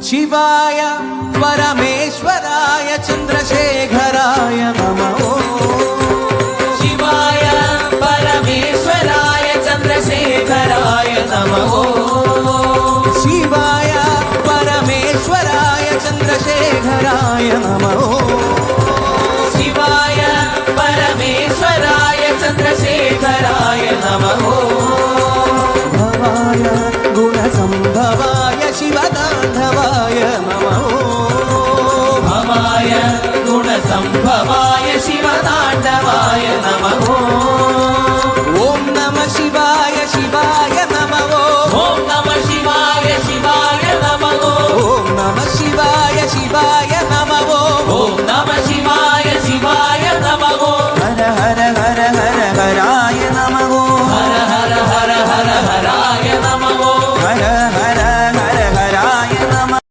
शिवाय परमेश्वराय चन्द्रशेखराय नमः। शिवाय परमेश्वराय चन्द्रशेखराय नमः। शिवाय परमेश्वराय चन्द्रशेखराय नमः।